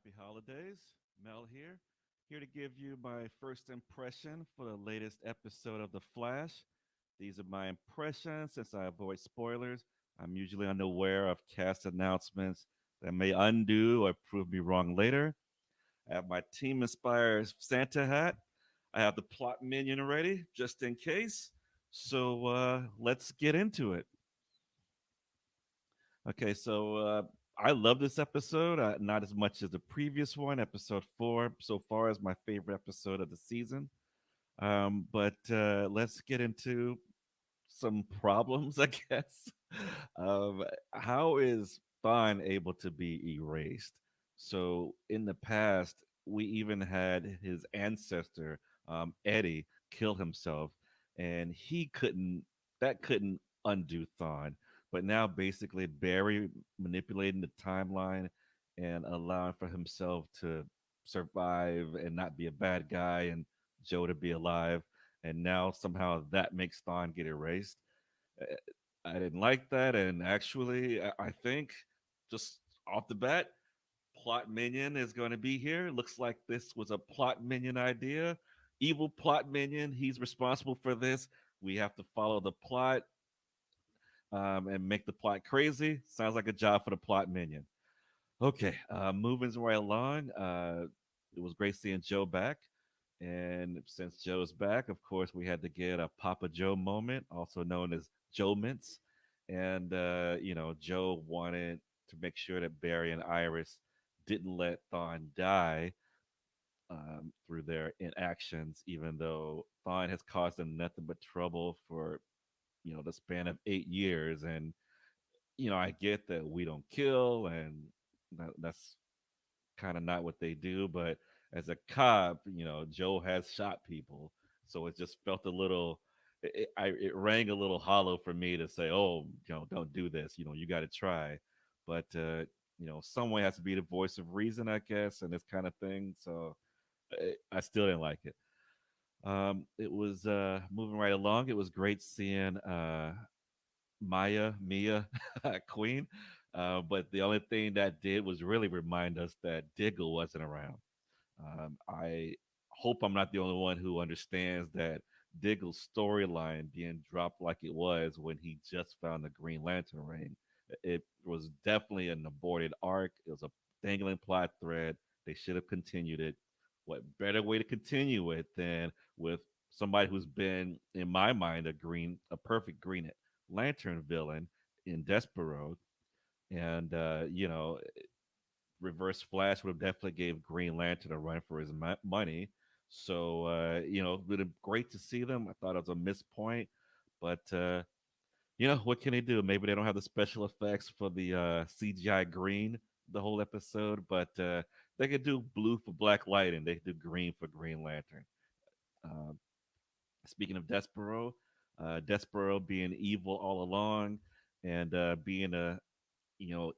Happy holidays. Mel here to give you my first impression for the latest episode of The Flash. These are my impressions since I avoid spoilers. I'm usually unaware of cast announcements that may undo or prove me wrong later. I have my team inspired Santa hat. I have the plot minion ready just in case. So let's get into it. Okay, so I love this episode, not as much as the previous one, episode four, so far as my favorite episode of the season. But let's get into some problems, I guess. um, how is Thawne able to be erased? So in the past, we even had his ancestor, Eddie, kill himself, and he couldn't. That couldn't undo Thawne. But now, basically, Barry manipulating the timeline and allowing for himself to survive and not be a bad guy, and Joe to be alive, and now somehow that makes Thawne get erased. uh, I didn't like that, and actually, I think just off the bat, plot minion is going to be here. Looks like this was a plot minion idea. Evil plot minion. He's responsible for this. We have to follow the plot and make the plot crazy. Sounds like a job for the plot minion. Okay, moving right along. It was great seeing Joe back. And since Joe's back, of course, we had to get a Papa Joe moment, also known as Joe Mints. And Joe wanted to make sure that Barry and Iris didn't let Thawne die through their inactions, even though Thawne has caused them nothing but trouble for, the span of 8 years. And, I get that we don't kill, and that's kind of not what they do. But as a cop, Joe has shot people, so it just felt a little. It rang a little hollow for me to say, "Oh, don't do this. You got to try." But someone has to be the voice of reason, I guess, and this kind of thing. So I still didn't like it. It was moving right along. It was great seeing Mia, Queen. But the only thing that did was really remind us that Diggle wasn't around. I hope I'm not the only one who understands that Diggle's storyline being dropped like it was when he just found the Green Lantern ring. It was definitely an aborted arc. It was a dangling plot thread. They should have continued it. What better way to continue it than with somebody who's been, in my mind, a perfect Green Lantern villain in Despero, and Reverse Flash would have definitely gave Green Lantern a run for his money. So it would have great to see them. I thought it was a missed point, but what can they do? Maybe they don't have the special effects for the CGI green the whole episode, but they could do blue for Black Lightning. They could do green for Green Lantern. Uh, Speaking of Despero being evil all along and being a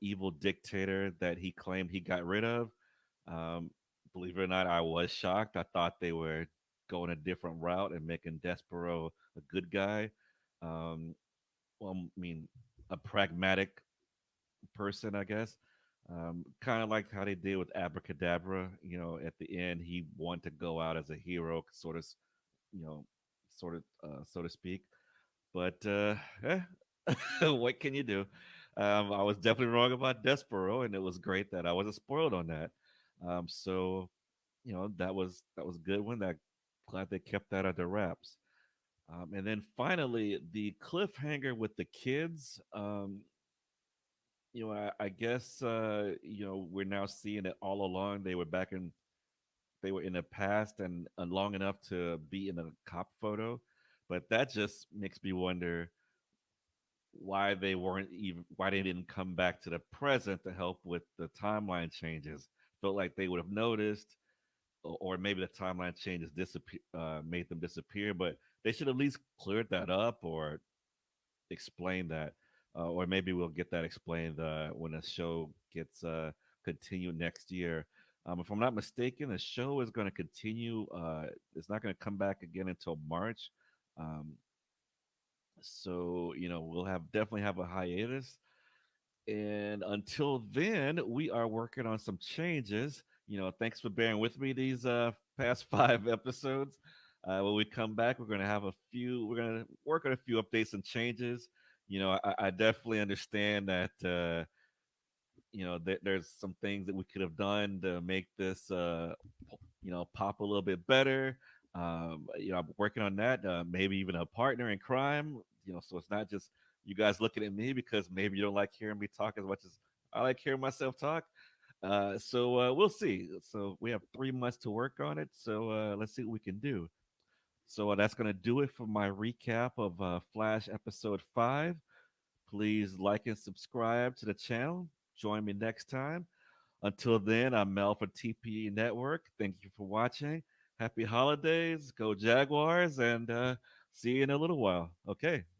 evil dictator that he claimed he got rid of. Um, Believe it or not, I was shocked. I thought they were going a different route and making Despero a good guy. Um, well, I mean, a pragmatic person, I guess. Kind of like how they did with Abracadabra. At the end, he wanted to go out as a hero, you know, so to speak. But what can you do? I was definitely wrong about Despero, and it was great that I wasn't spoiled on that. So that was a good one. That glad they kept that under wraps. And then finally, the cliffhanger with the kids. I guess we're now seeing it all along. They were in the past and long enough to be in a cop photo, but that just makes me wonder why they didn't come back to the present to help with the timeline changes. Felt like they would have noticed, or maybe the timeline changes made them disappear, but they should at least cleared that up or explain that, or maybe we'll get that explained when the show gets continued next year. If I'm not mistaken, the show is going to continue. It's not going to come back again until March. Um, so we'll have definitely have a hiatus, and until then we are working on some changes. thanks for bearing with me these past 5 episodes. When we come back, we're gonna work on a few updates and changes. I definitely understand that there's some things that we could have done to make this pop a little bit better. I'm working on that. Maybe even a partner in crime. So it's not just you guys looking at me because maybe you don't like hearing me talk as much as I like hearing myself talk. So we'll see. So we have 3 months to work on it. So let's see what we can do. So that's going to do it for my recap of Flash episode 5. Please like and subscribe to the channel. Join me next time. Until then, I'm Mel for TPE Network. Thank you for watching. Happy holidays. Go Jaguars. And see you in a little while. Okay.